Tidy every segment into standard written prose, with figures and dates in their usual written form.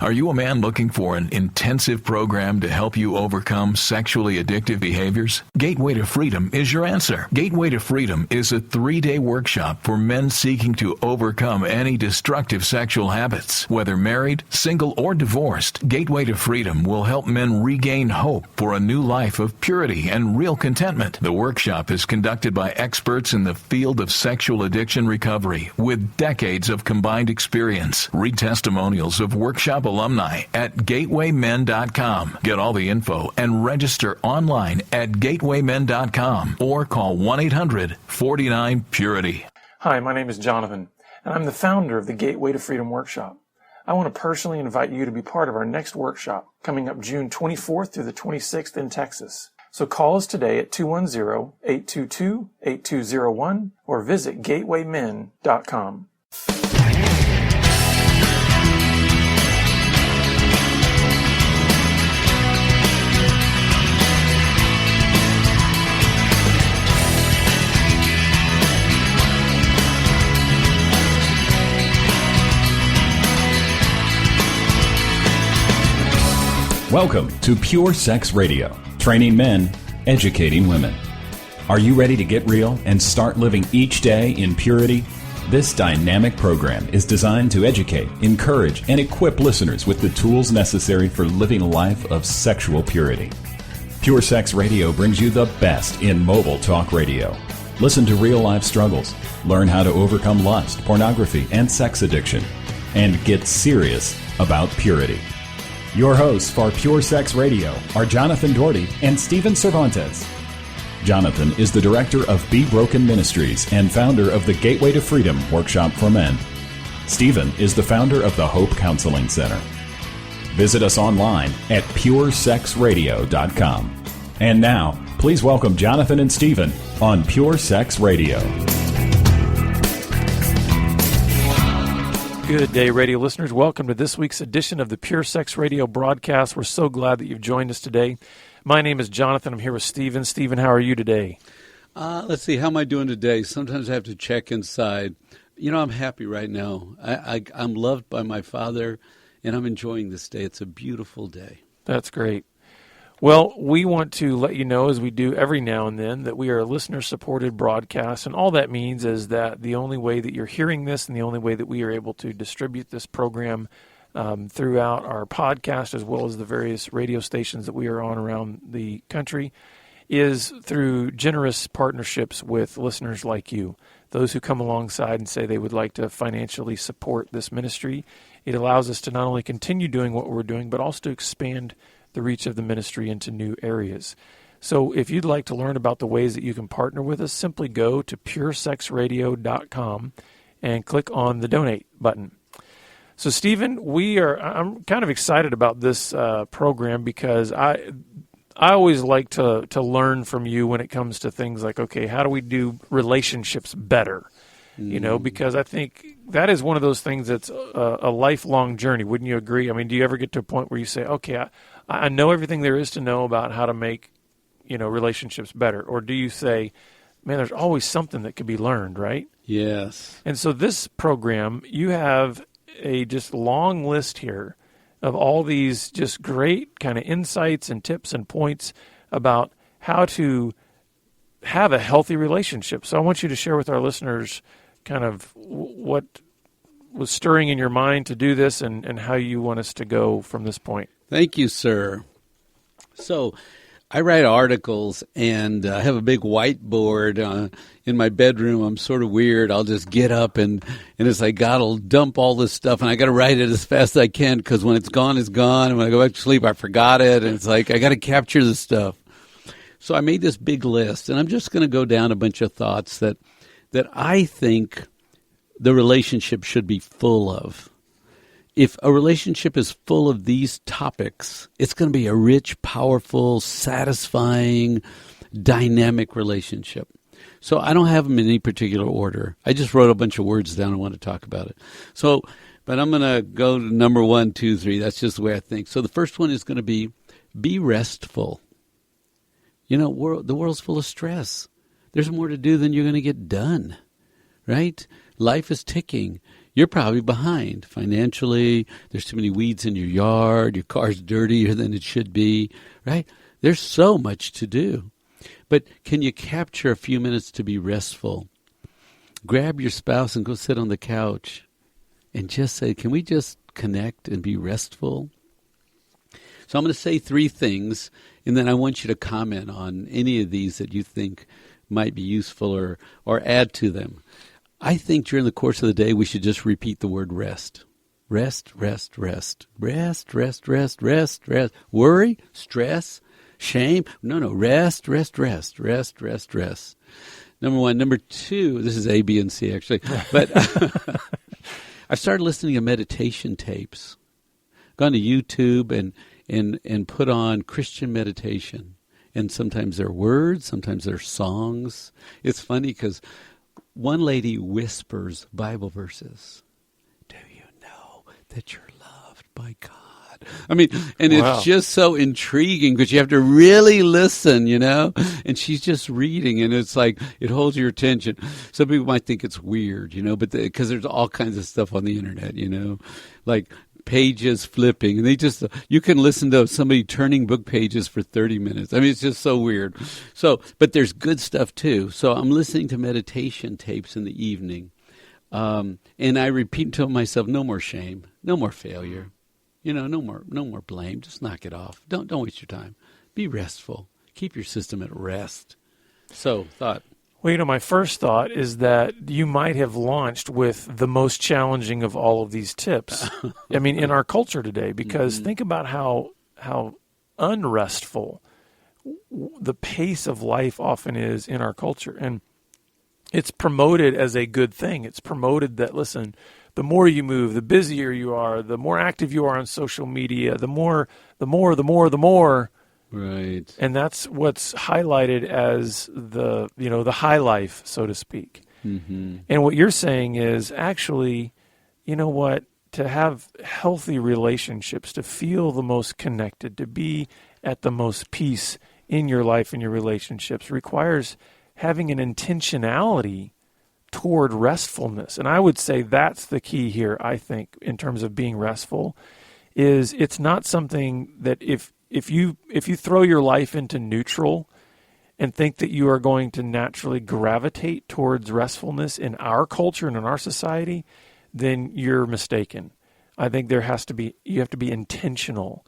Are you a man looking for an intensive program to help you overcome sexually addictive behaviors? Gateway to Freedom is your answer. Gateway to Freedom is a 3-day workshop for men seeking to overcome any destructive sexual habits. Whether married, single, or divorced, Gateway to Freedom will help men regain hope for a new life of purity and real contentment. The workshop is conducted by experts in the field of sexual addiction recovery with decades of combined experience. Read testimonials of workshop alumni at gatewaymen.com. Get all the info and register online at gatewaymen.com or call 1-800-49-PURITY. Hi, my name is Jonathan, and I'm the founder of the Gateway to Freedom Workshop. I want to personally invite you to be part of our next workshop coming up June 24th through the 26th in Texas. So call us today at 210-822-8201 or visit gatewaymen.com. Welcome to Pure Sex Radio, training men, educating women. Are you ready to get real and start living each day in purity? This dynamic program is designed to educate, encourage, and equip listeners with the tools necessary for living a life of sexual purity. Pure Sex Radio brings you the best in mobile talk radio. Listen to real-life struggles, learn how to overcome lust, pornography, and sex addiction, and get serious about purity. Your hosts for Pure Sex Radio are Jonathan Doherty and Stephen Cervantes. Jonathan is the director of Be Broken Ministries and founder of the Gateway to Freedom Workshop for Men. Stephen is the founder of the Hope Counseling Center. Visit us online at puresexradio.com. And now, please welcome Jonathan and Stephen on Pure Sex Radio. Good day, radio listeners. Welcome to this week's edition of the Pure Sex Radio broadcast. We're so glad that you've joined us today. My name is Jonathan. I'm here with Stephen. Stephen, how are you today? Let's see. How am I doing today? Sometimes I have to check inside. You know, I'm happy right now. I'm loved by my Father, and I'm enjoying this day. It's a beautiful day. That's great. Well, we want to let you know, as we do every now and then, that we are a listener-supported broadcast, and all that means is that the only way that you're hearing this and the only way that we are able to distribute this program throughout our podcast as well as the various radio stations that we are on around the country is through generous partnerships with listeners like you, those who come alongside and say they would like to financially support this ministry. It allows us to not only continue doing what we're doing, but also to expand the reach of the ministry into new areas. So if you'd like to learn about the ways that you can partner with us, simply go to puresexradio.com and click on the donate button. So Stephen, I'm kind of excited about this program because I always like to learn from you when it comes to things like, okay, how do we do relationships better? You know, because I think that is one of those things that's a lifelong journey. Wouldn't you agree? I mean, do you ever get to a point where you say, okay, I know everything there is to know about how to make, relationships better? Or do you say, man, there's always something that could be learned, right? Yes. And so this program, you have a just long list here of all these just great kind of insights and tips and points about how to have a healthy relationship. So I want you to share with our listeners kind of what was stirring in your mind to do this and how you want us to go from this point. Thank you, sir. So I write articles, and I have a big whiteboard in my bedroom. I'm sort of weird. I'll just get up, and it's like God will dump all this stuff, and I got to write it as fast as I can because when it's gone, it's gone. And when I go back to sleep, I forgot it, and it's like I got to capture the stuff. So I made this big list, and I'm just going to go down a bunch of thoughts that I think the relationship should be full of. If a relationship is full of these topics, it's going to be a rich, powerful, satisfying, dynamic relationship. So I don't have them in any particular order. I just wrote a bunch of words down and want to talk about it. So, but I'm going to go to number 1, 2, 3. That's just the way I think. So the first one is going to be restful. You know, the world's full of stress. There's more to do than you're going to get done, right? Life is ticking. you're probably behind financially. There's too many weeds in your yard. Your car's dirtier than it should be, right? There's so much to do. But can you capture a few minutes to be restful? Grab your spouse and go sit on the couch and just say, can we just connect and be restful? So I'm going to say 3 things, and then I want you to comment on any of these that you think might be useful or add to them. I think during the course of the day, we should just repeat the word rest. Rest, rest, rest. Rest, rest, rest, rest, rest. Worry, stress, shame. No. Rest, rest, rest, rest, rest, rest. Number 1. Number 2, this is A, B, and C actually, but I've started listening to meditation tapes. Gone to YouTube and put on Christian meditation. And sometimes they're words, sometimes they're songs. It's funny because one lady whispers Bible verses. Do you know that you're loved by God? I mean, and Wow. It's just so intriguing because you have to really listen, and she's just reading, and it's like it holds your attention. Some people might think it's weird, but because there's all kinds of stuff on the internet, like pages flipping, and you can listen to somebody turning book pages for 30 minutes. I mean, it's just so weird. But there's good stuff too. So I'm listening to meditation tapes in the evening, and I repeat to myself, no more shame, no more failure. No more blame. Just knock it off. Don't waste your time. Be restful. Keep your system at rest. So, thought. Well, my first thought is that you might have launched with the most challenging of all of these tips. I mean, in our culture today, because think about how unrestful the pace of life often is in our culture. And it's promoted as a good thing. It's promoted that, listen, the more you move, the busier you are, the more active you are on social media, the more. Right. And that's what's highlighted as the high life, so to speak. Mm-hmm. And what you're saying is actually, to have healthy relationships, to feel the most connected, to be at the most peace in your life and your relationships requires having an intentionality toward restfulness. And I would say that's the key here, I think, in terms of being restful, is it's not something that if you throw your life into neutral and think that you are going to naturally gravitate towards restfulness in our culture and in our society, then you're mistaken. I think you have to be intentional.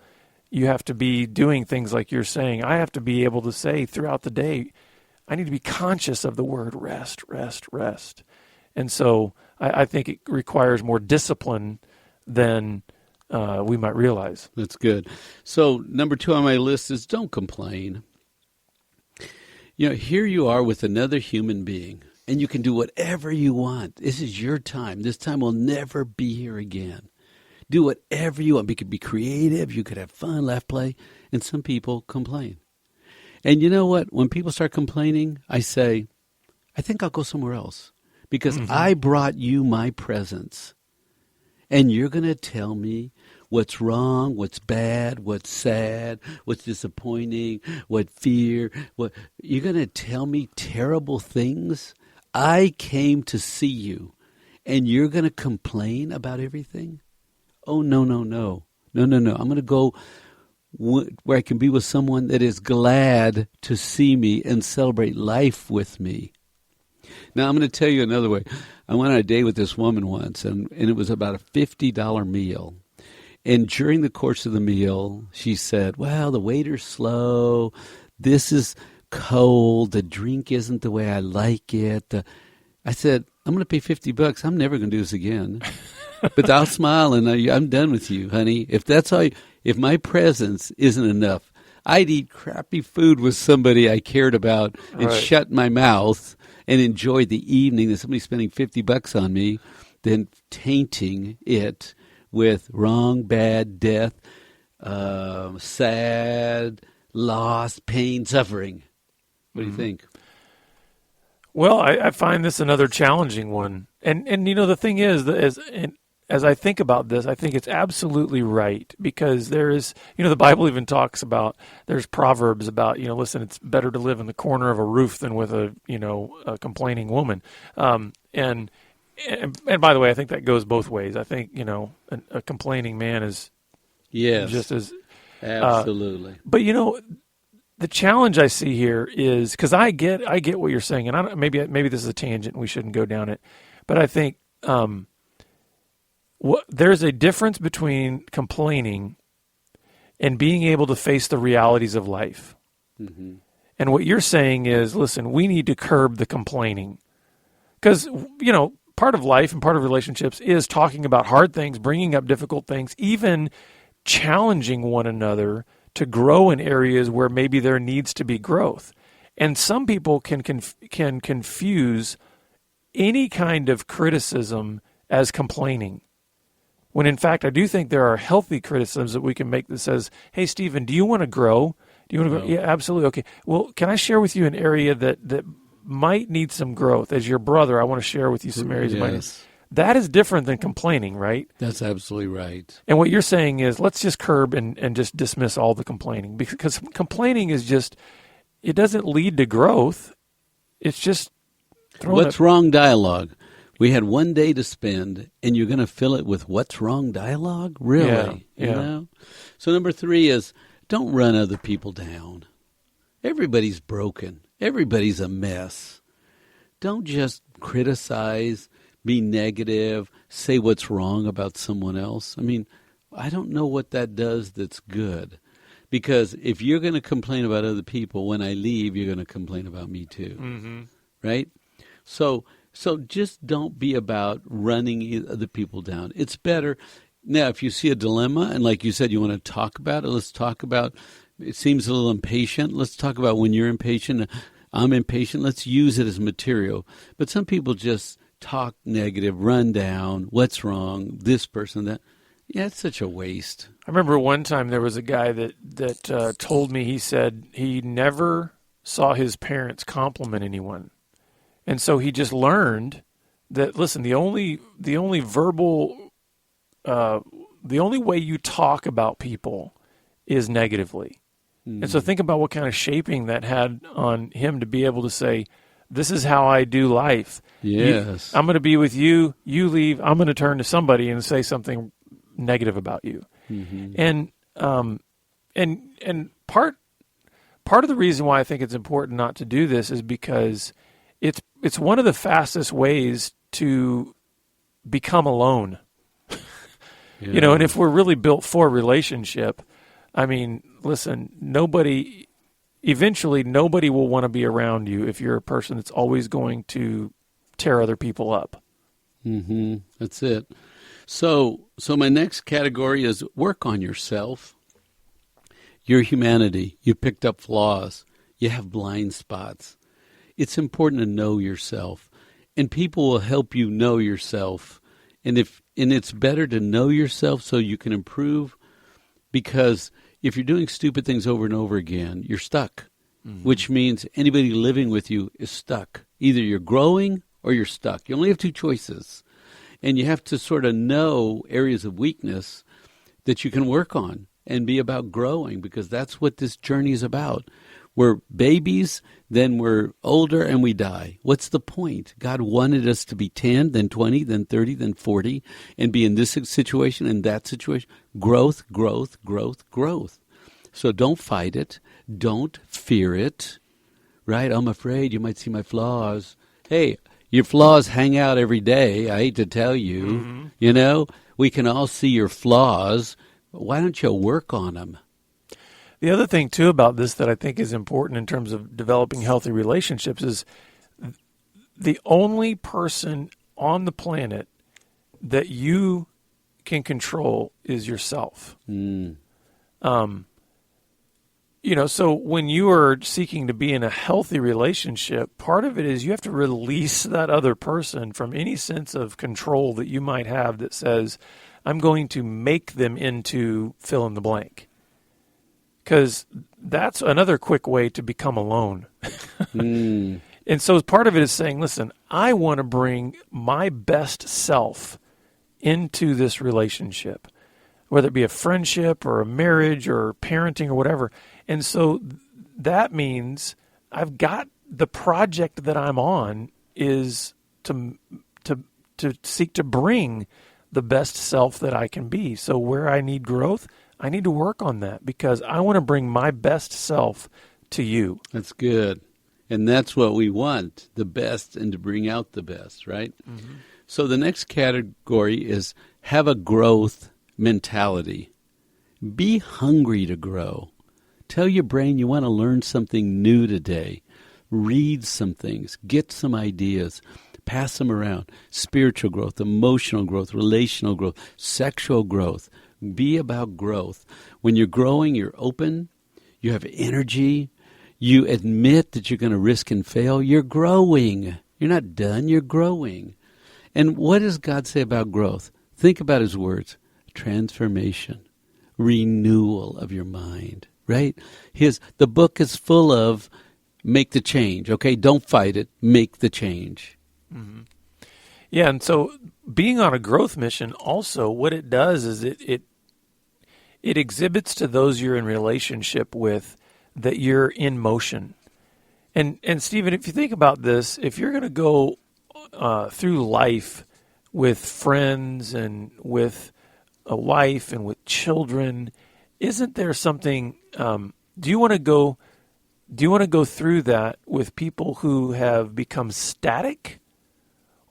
You have to be doing things like you're saying. I have to be able to say throughout the day, I need to be conscious of the word rest, rest, rest. And so I think it requires more discipline than we might realize. That's good. So number 2 on my list is don't complain. Here you are with another human being, and you can do whatever you want. This is your time. This time will never be here again. Do whatever you want. You could be creative. You could have fun, laugh, play. And some people complain. And you know what? When people start complaining, I say, I think I'll go somewhere else because I brought you my presence. And you're going to tell me what's wrong, what's bad, what's sad, what's disappointing, what fear. You're going to tell me terrible things? I came to see you, and you're going to complain about everything? Oh, no. I'm going to go where I can be with someone that is glad to see me and celebrate life with me. Now, I'm going to tell you another way. I went on a date with this woman once, and it was about a $50 meal. And during the course of the meal, she said, well, the waiter's slow. This is cold. The drink isn't the way I like it. I said, I'm going to pay $50. I'm never going to do this again. But I'll smile, and I'm done with you, honey. If my presence isn't enough, I'd eat crappy food with somebody I cared about and shut my mouth and enjoy the evening that somebody's spending $50 on me than tainting it with wrong, bad, death, sad, loss, pain, suffering. What do you think? Well, I find this another challenging one. And the thing is, as I think about this, I think it's absolutely right because there is, the Bible even talks about, there's Proverbs about, listen, it's better to live in the corner of a roof than with a complaining woman. And and by the way, I think that goes both ways. I think, a complaining man is just as absolutely. But the challenge I see here is, because I get what you're saying, and maybe this is a tangent and we shouldn't go down it, but I think there's a difference between complaining and being able to face the realities of life. Mm-hmm. And what you're saying is, listen, we need to curb the complaining, because part of life and part of relationships is talking about hard things, bringing up difficult things, even challenging one another to grow in areas where maybe there needs to be growth. And some people can confuse any kind of criticism as complaining, when in fact I do think there are healthy criticisms that we can make that says, hey, Stephen, do you want to grow? Do you want to grow? Yeah, absolutely. Okay. Well, can I share with you an area that might need some growth? As your brother, I want to share with you some areas that might need. That is different than complaining, right? That's absolutely right. And what you're saying is, let's just curb and just dismiss all the complaining, because complaining is just, it doesn't lead to growth. It's just what's wrong dialogue. We had one day to spend, and you're going to fill it with what's wrong dialogue? Really? Yeah. You know? So number 3 is, don't run other people down. Everybody's broken. Everybody's a mess. Don't just criticize, be negative, say what's wrong about someone else. I mean, I don't know what that does that's good. Because if you're going to complain about other people, when I leave, you're going to complain about me too. Mm-hmm. Right? So just don't be about running other people down. It's better. Now, if you see a dilemma, and like you said, you want to talk about it, let's talk about, it seems a little impatient. Let's talk about when you're impatient, I'm impatient. Let's use it as material. But some people just talk negative, run down, what's wrong, this person, that. Yeah, it's such a waste. I remember one time there was a guy that told me, he said he never saw his parents compliment anyone. And so he just learned that, listen, the only verbal, the only way you talk about people is negatively. And so think about what kind of shaping that had on him to be able to say, this is how I do life. Yes. I'm going to be with you. You leave. I'm going to turn to somebody and say something negative about you. Mm-hmm. And part of the reason why I think it's important not to do this is because it's one of the fastest ways to become alone. Yeah. And if we're really built for relationship, I mean, listen, eventually nobody will want to be around you if you're a person that's always going to tear other people up. Mm-hmm. That's it. So my next category is work on yourself. Your humanity. You picked up flaws. You have blind spots. It's important to know yourself, and people will help you know yourself. And it's better to know yourself so you can improve, because if you're doing stupid things over and over again, you're stuck, which means anybody living with you is stuck. Either you're growing or you're stuck. You only have 2 choices. And you have to sort of know areas of weakness that you can work on and be about growing, because that's what this journey is about. We're babies, then we're older, and we die. What's the point? God wanted us to be 10, then 20, then 30, then 40, and be in this situation and that situation. Growth, growth, growth, growth. So don't fight it. Don't fear it. Right? I'm afraid you might see my flaws. Hey, your flaws hang out every day. I hate to tell you. Mm-hmm. We can all see your flaws. Why don't you work on them? The other thing, too, about this that I think is important in terms of developing healthy relationships is the only person on the planet that you can control is yourself. So when you are seeking to be in a healthy relationship, part of it is you have to release that other person from any sense of control that you might have that says, I'm going to make them into fill in the blank. Because that's another quick way to become alone. And so part of it is saying, listen, I want to bring my best self into this relationship, whether it be a friendship or a marriage or parenting or whatever. And so that means I've got the project that I'm on is to to seek to bring the best self that I can be. So where I need growth, I need to work on that because I want to bring my best self to you. That's good. And that's what we want, the best and to bring out the best, right? Mm-hmm. So the next category is have a growth mentality. Be hungry to grow. Tell your brain you want to learn something new today. Read some things. Get some ideas. Pass them around. Spiritual growth, emotional growth, relational growth, sexual growth. Be about growth. When you're growing, you're open. You have energy. You admit that you're going to risk and fail. You're growing. You're not done. You're growing. And what does God say about growth? Think about his words. Transformation. Renewal of your mind. Right? The book is full of make the change. Okay? Don't fight it. Make the change. Mm-hmm. Yeah, and so being on a growth mission also, what it does is it exhibits to those you're in relationship with that you're in motion. And Stephen, if you think about this, if you're going to go through life with friends and with a wife and with children, isn't there something? Do you want to go through that with people who have become static,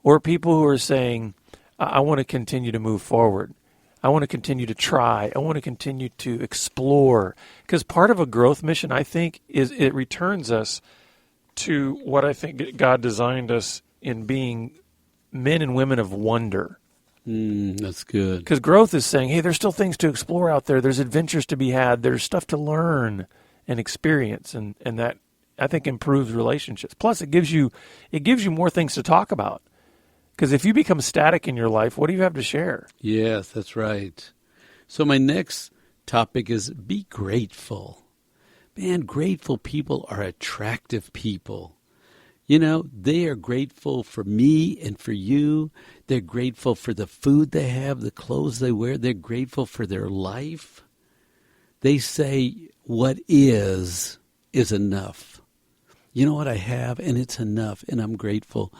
or people who are saying, "I want to continue to move forward. I want to continue to try. I want to continue to explore." Because part of a growth mission, I think, is it returns us to what I think God designed us in being men and women of wonder. That's good. Because growth is saying, hey, there's still things to explore out there. There's adventures to be had. There's stuff to learn and experience. And that, I think, improves relationships. Plus, it gives you more things to talk about. Because if you become static in your life, what do you have to share? Yes, that's right. So my next topic is be grateful. Man, grateful people are attractive people. You know, they are grateful for me and for you. They're grateful for the food they have, the clothes they wear. They're grateful for their life. They say what is enough. You know what I have, and it's enough, and I'm grateful.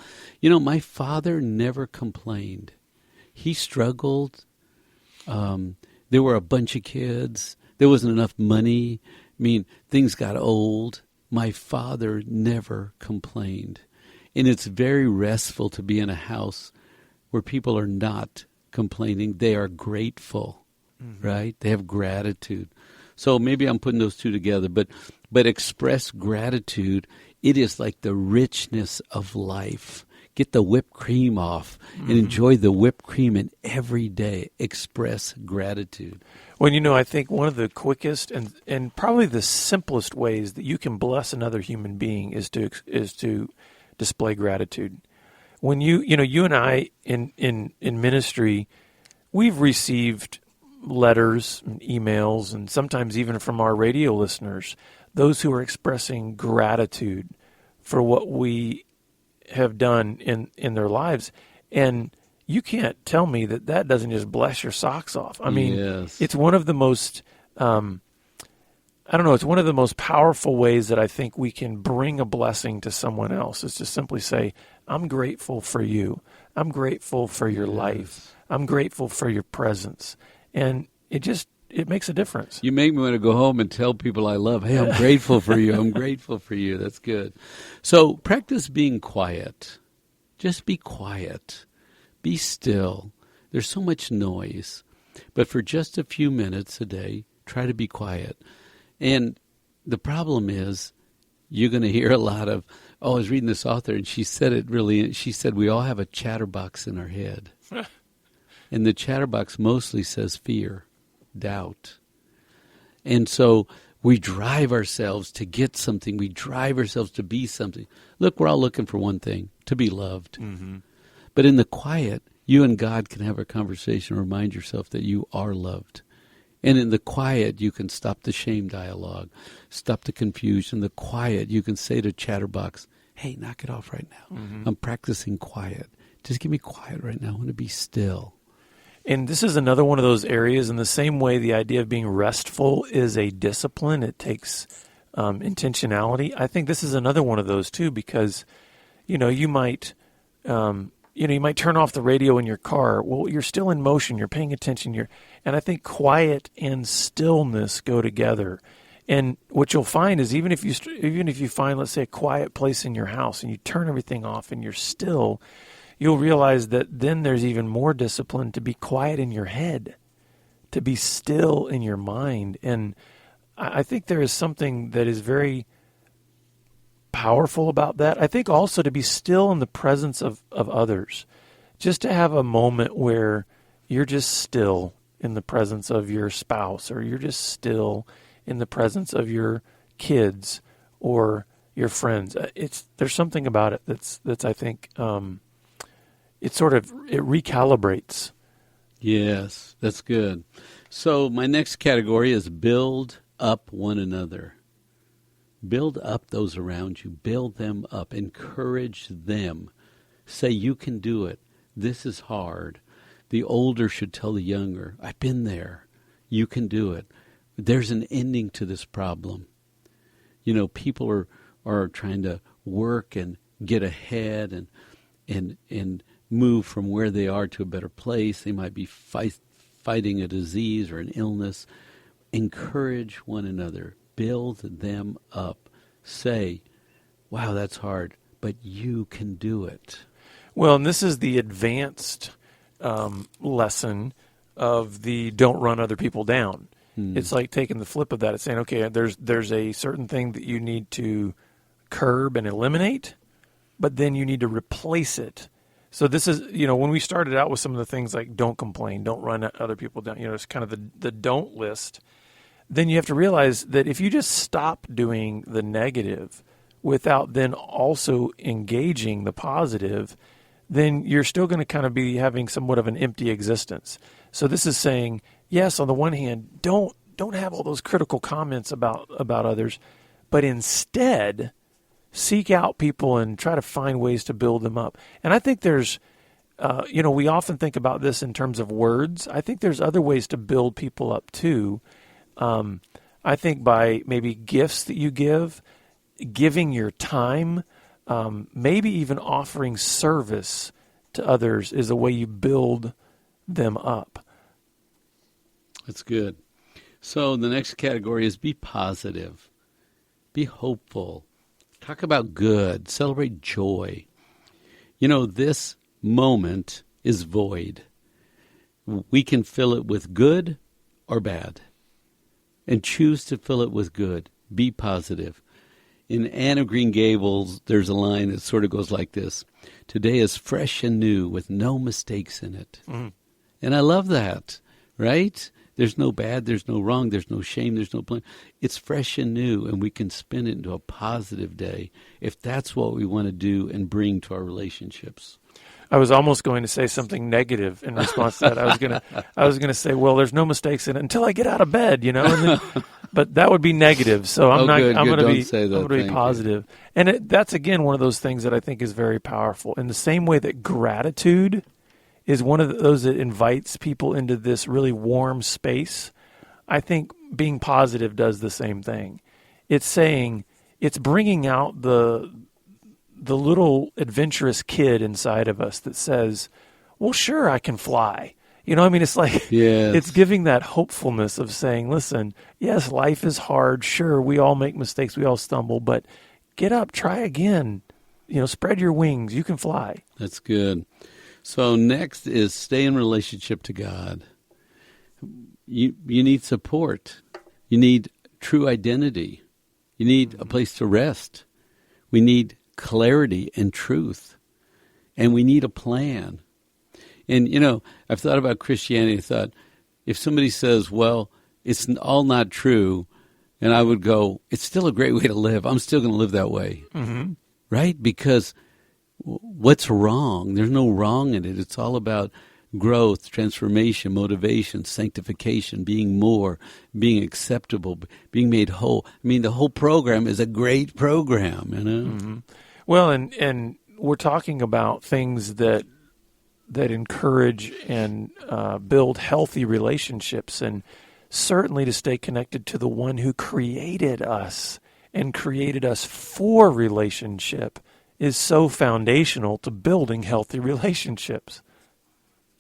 You know, my father never complained. He struggled. There were a bunch of kids. There wasn't enough money. I mean, things got old. My father never complained. And it's very restful to be in a house where people are not complaining. They are grateful, right? They have gratitude. So maybe I'm putting those two together, but express gratitude. It is like the richness of life. Get the whipped cream off and enjoy the whipped cream, and every day express gratitude. Well, you know, I think one of the quickest and probably the simplest ways that you can bless another human being is to display gratitude. When you and I in ministry, we've received letters and emails, and sometimes even from our radio listeners, those who are expressing gratitude for what we have done in their lives. And you can't tell me that doesn't just bless your socks off. I mean, yes. It's one of the most, it's one of the most powerful ways that I think we can bring a blessing to someone else is to simply say, I'm grateful for you. I'm grateful for your life. I'm grateful for your presence. And it makes a difference. You make me want to go home and tell people I love, hey, I'm grateful for you. I'm grateful for you. That's good. So practice being quiet. Just be quiet. Be still. There's so much noise. But for just a few minutes a day, try to be quiet. And the problem is you're going to hear a lot of, I was reading this author, and she said we all have a chatterbox in our head. And the chatterbox mostly says fear, doubt. And so we drive ourselves to get something. We drive ourselves to be something. Look, we're all looking for one thing, to be loved. Mm-hmm. But in the quiet, you and God can have a conversation, remind yourself that you are loved. And in the quiet, you can stop the shame dialogue, stop the confusion. In the quiet, you can say to chatterbox, hey, knock it off right now. Mm-hmm. I'm practicing quiet. Just give me quiet right now. I want to be still. And this is another one of those areas, in the same way the idea of being restful is a discipline. It takes intentionality. I think this is another one of those too, because, you might you might turn off the radio in your car. Well, you're still in motion. You're paying attention. And I think quiet and stillness go together. And what you'll find is even if you find, let's say, a quiet place in your house and you turn everything off and you're still, you'll realize that then there's even more discipline to be quiet in your head, to be still in your mind. And I think there is something that is very powerful about that. I think also to be still in the presence of others, just to have a moment where you're just still in the presence of your spouse, or you're just still in the presence of your kids or your friends. There's something about it that's I think it recalibrates. Yes, that's good. So my next category is build up one another. Build up those around you. Build them up. Encourage them. Say, you can do it. This is hard. The older should tell the younger, I've been there. You can do it. There's an ending to this problem. People are trying to work and get ahead and move from where they are to a better place. They might be fighting a disease or an illness. Encourage one another. Build them up. Say, wow, that's hard, but you can do it. Well, and this is the advanced lesson of the don't run other people down. It's like taking the flip of that. It's saying, okay, there's a certain thing that you need to curb and eliminate, but then you need to replace it. So this is, when we started out with some of the things like don't complain, don't run other people down, it's kind of the don't list. Then you have to realize that if you just stop doing the negative without then also engaging the positive, then you're still going to kind of be having somewhat of an empty existence. So this is saying, yes, on the one hand, don't have all those critical comments about others, but instead seek out people and try to find ways to build them up. And I think there's, we often think about this in terms of words. I think there's other ways to build people up too. I think by maybe gifts that you giving your time, maybe even offering service to others is a way you build them up. That's good. So the next category is be positive. Be hopeful. Talk about good. Celebrate joy. This moment is void. We can fill it with good or bad. And choose to fill it with good. Be positive. In Anne of Green Gables, there's a line that sort of goes like this. Today is fresh and new with no mistakes in it. Mm-hmm. And I love that, right? There's no bad, there's no wrong, there's no shame, there's no blame. It's fresh and new, and we can spin it into a positive day if that's what we want to do and bring to our relationships. I was almost going to say something negative in response to that. I was gonna say, well, there's no mistakes in it until I get out of bed, but that would be negative. So I'm going to be positive. And that's again one of those things that I think is very powerful. In the same way that gratitude is one of those that invites people into this really warm space, I think being positive does the same thing. It's bringing out the little adventurous kid inside of us that says, well, sure, I can fly. It's like, yes. It's giving that hopefulness of saying, listen, yes, life is hard. Sure, we all make mistakes. We all stumble, but get up, try again. Spread your wings. You can fly. That's good. So next is stay in relationship to God. You need support. You need true identity. You need a place to rest. We need clarity and truth. And we need a plan. And, I've thought about Christianity. I thought, if somebody says, well, it's all not true, and I would go, it's still a great way to live. I'm still going to live that way. Mm-hmm. Right? Because what's wrong? There's no wrong in it. It's all about growth, transformation, motivation, sanctification, being more, being acceptable, being made whole. I mean, the whole program is a great program, Mm-hmm. Well, and we're talking about things that encourage and build healthy relationships, and certainly to stay connected to the one who created us and created us for relationship is so foundational to building healthy relationships.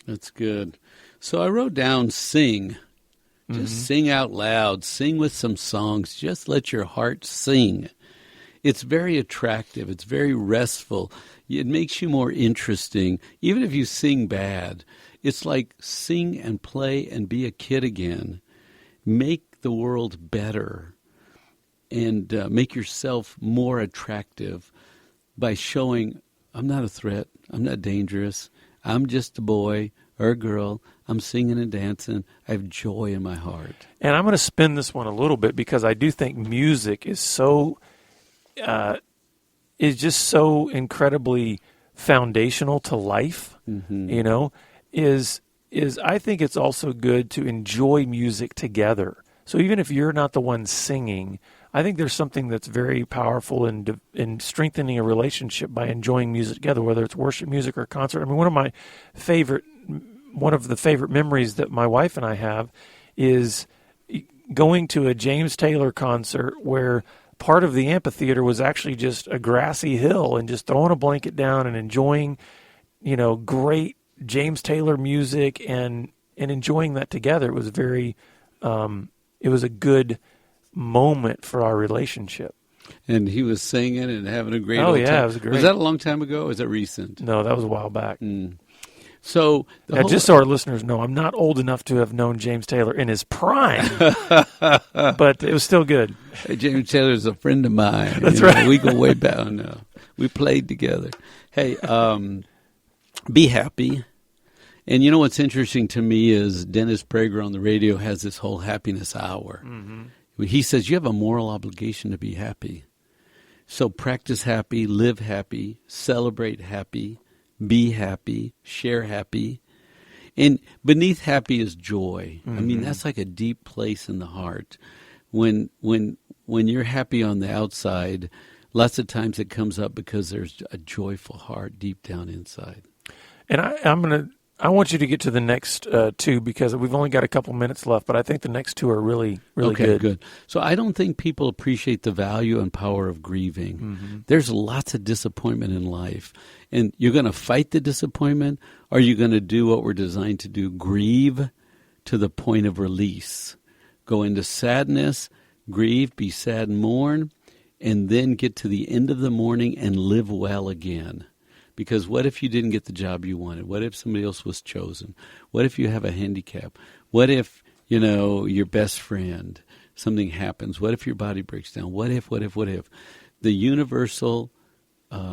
That's good. So I wrote down sing. Just sing out loud. Sing with some songs. Just let your heart sing. It's very attractive. It's very restful. It makes you more interesting. Even if you sing bad, it's like sing and play and be a kid again. Make the world better and make yourself more attractive by showing, I'm not a threat. I'm not dangerous. I'm just a boy or a girl. I'm singing and dancing. I have joy in my heart. And I'm going to spin this one a little bit because I do think music is just so incredibly foundational to life. You know, is I think it's also good to enjoy music together. So even if you're not the one singing, I think there's something that's very powerful in strengthening a relationship by enjoying music together, whether it's worship music or concert. I mean, one of the favorite memories that my wife and I have is going to a James Taylor concert where part of the amphitheater was actually just a grassy hill and just throwing a blanket down and enjoying, you know, great James Taylor music and enjoying that together. It was it was a good moment for our relationship. And he was singing and having a great old time. It was great. Was that a long time ago or was that recent? No, that was a while back. So just so our listeners know, I'm not old enough to have known James Taylor in his prime, but it was still good. Hey, James Taylor's a friend of mine. That's right. We go way back. No, we played together. Hey, be happy. And you know what's interesting to me is Dennis Prager on the radio has this whole happiness hour. He says you have a moral obligation to be happy. So practice happy, live happy, celebrate happy, be happy, share happy. And beneath happy is joy. I mean, that's like a deep place in the heart. When you're happy on the outside, lots of times it comes up because there's a joyful heart deep down inside. And I want you to get to the next two because we've only got a couple minutes left, but I think the next two are really Okay, good. So I don't think people appreciate the value and power of grieving. There's lots of disappointment in life. And you're going to fight the disappointment, or you're going to do what we're designed to do, grieve to the point of release. Go into sadness, grieve, be sad and mourn, and then get to the end of the morning and live well again. Because what if you didn't get the job you wanted? What if somebody else was chosen? What if you have a handicap? What if, you know, your best friend, something happens? What if your body breaks down? What if? The universal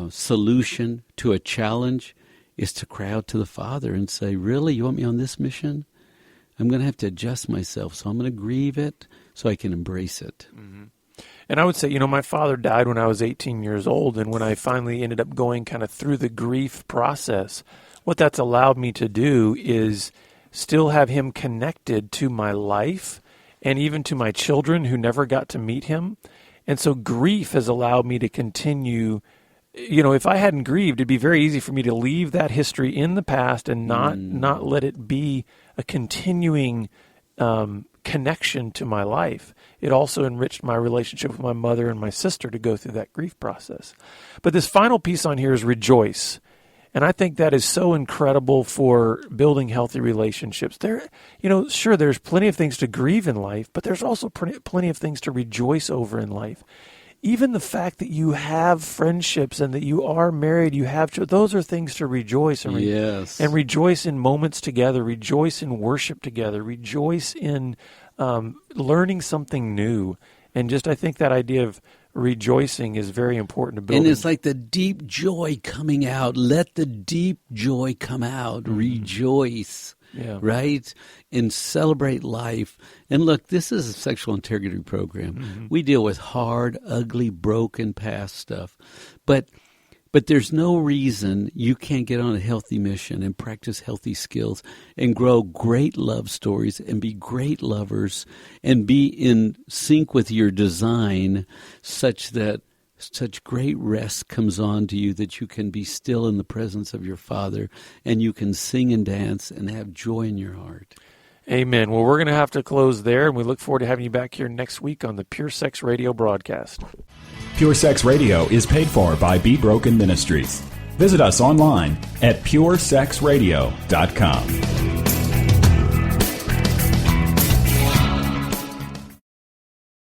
solution to a challenge is to cry out to the Father and say, really, you want me on this mission? I'm going to have to adjust myself, so I'm going to grieve it so I can embrace it. And I would say, you know, my father died when I was 18 years old, and when I finally ended up going kind of through the grief process, what that's allowed me to do is still have him connected to my life and even to my children who never got to meet him. And so grief has allowed me to continue. You know, if I hadn't grieved, it'd be very easy for me to leave that history in the past and not let it be a continuing connection to my life. It also enriched my relationship with my mother and my sister to go through that grief process. But this final piece on here is rejoice. And I think that is so incredible for building healthy relationships. There, you know, sure, there's plenty of things to grieve in life, but there's also plenty of things to rejoice over in life. Even the fact that you have friendships and that you are married, you have children, those are things to rejoice and and rejoice in moments together, rejoice in worship together, rejoice in learning something new. And just I think that idea of rejoicing is very important to building. And it's like the deep joy coming out. Let the deep joy come out. Rejoice. Yeah. Right? And celebrate life. And look, this is a sexual integrity program. We deal with hard, ugly, broken past stuff. But there's no reason you can't get on a healthy mission and practice healthy skills and grow great love stories and be great lovers and be in sync with your design such that such great rest comes on to you that you can be still in the presence of your Father and you can sing and dance and have joy in your heart. Amen. Well, we're going to have to close there, and we look forward to having you back here next week on the Pure Sex Radio broadcast. Pure Sex Radio is paid for by Be Broken Ministries. Visit us online at puresexradio.com.